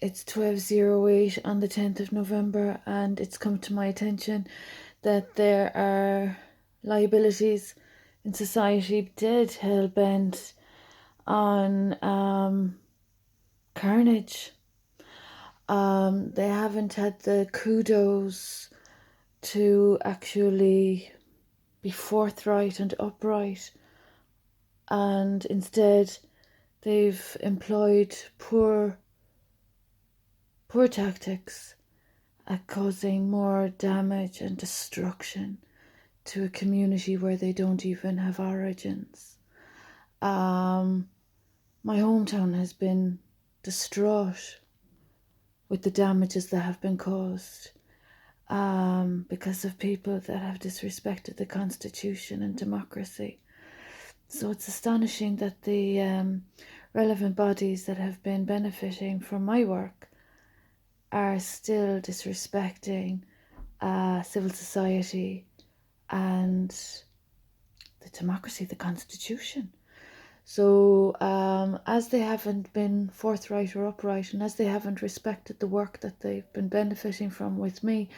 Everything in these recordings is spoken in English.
It's 12:08 on the 10th of November, and it's come to my attention that there are liabilities in society dead hell bent on carnage. They haven't had the kudos to actually be forthright and upright, and instead they've employed poor tactics at causing more damage and destruction to a community where they don't even have origins. My hometown has been distraught with the damages that have been caused because of people that have disrespected the Constitution and democracy. So it's astonishing that the relevant bodies that have been benefiting from my work are still disrespecting civil society and the democracy, the Constitution. So as they haven't been forthright or upright, and as they haven't respected the work that they've been benefiting from with me,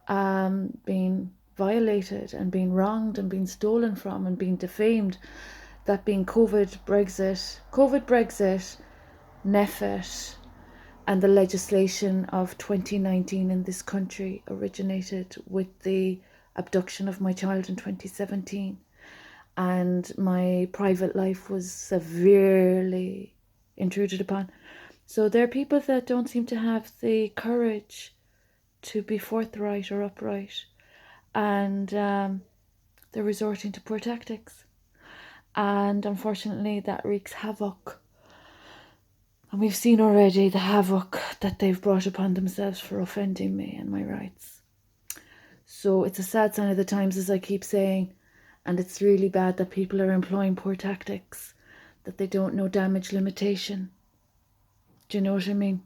being violated and being wronged and being stolen from and being defamed, that being COVID, Brexit, NEFIT, and the legislation of 2019 in this country originated with the abduction of my child in 2017, and my private life was severely intruded upon. So there are people that don't seem to have the courage to be forthright or upright, and they're resorting to poor tactics, and unfortunately that wreaks havoc. And we've seen already the havoc that they've brought upon themselves for offending me and my rights. So it's a sad sign of the times, as I keep saying, and it's really bad that people are employing poor tactics, that they don't know damage limitation. Do you know what I mean?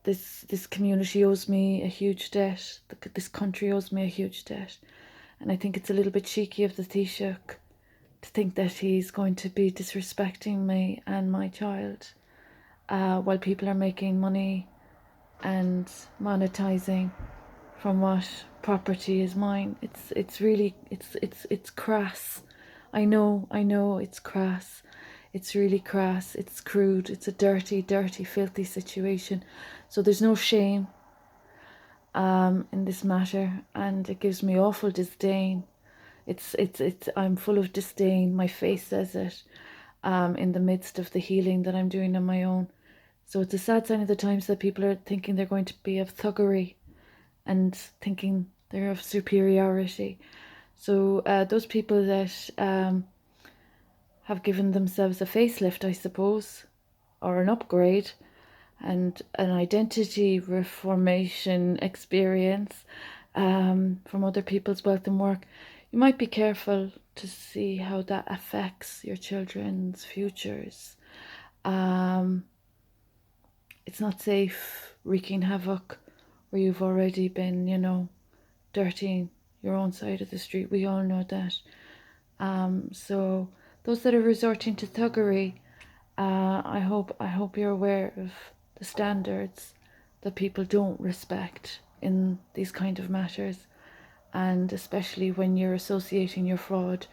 This community owes me a huge debt. This country owes me a huge debt. And I think it's a little bit cheeky of the Taoiseach to think that he's going to be disrespecting me and my child while people are making money and monetizing from what property is mine. It's really it's crass. I know it's crass. It's really crass. It's crude. It's a dirty, filthy situation. So there's no shame in this matter, and it gives me awful disdain. It's I'm full of disdain. My face says it. In the midst of the healing that I'm doing on my own. So it's a sad sign of the times that people are thinking they're going to be of thuggery and thinking they're of superiority. So those people that have given themselves a facelift, I suppose, or an upgrade, and an identity reformation experience from other people's wealth and work, you might be careful to see how that affects your children's futures. It's not safe wreaking havoc where you've already been, dirtying your own side of the street. We all know that. So those that are resorting to thuggery, I hope you're aware of the standards that people don't respect in these kind of matters, and especially when you're associating your fraud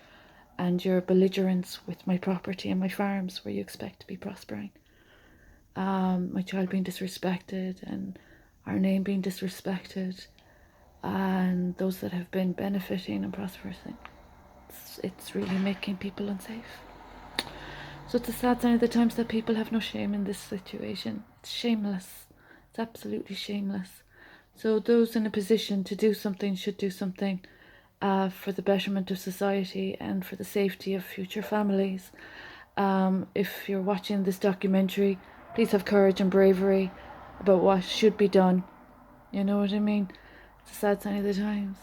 and your belligerence with my property and my farms where you expect to be prospering. My child being disrespected and our name being disrespected, and those that have been benefiting and prospering. It's really making people unsafe. So it's a sad sign of the times that people have no shame in this situation. It's shameless. It's absolutely shameless. So those in a position to do something should do something for the betterment of society and for the safety of future families. If you're watching this documentary, please have courage and bravery about what should be done. You know what I mean? It's a sad sign of the times.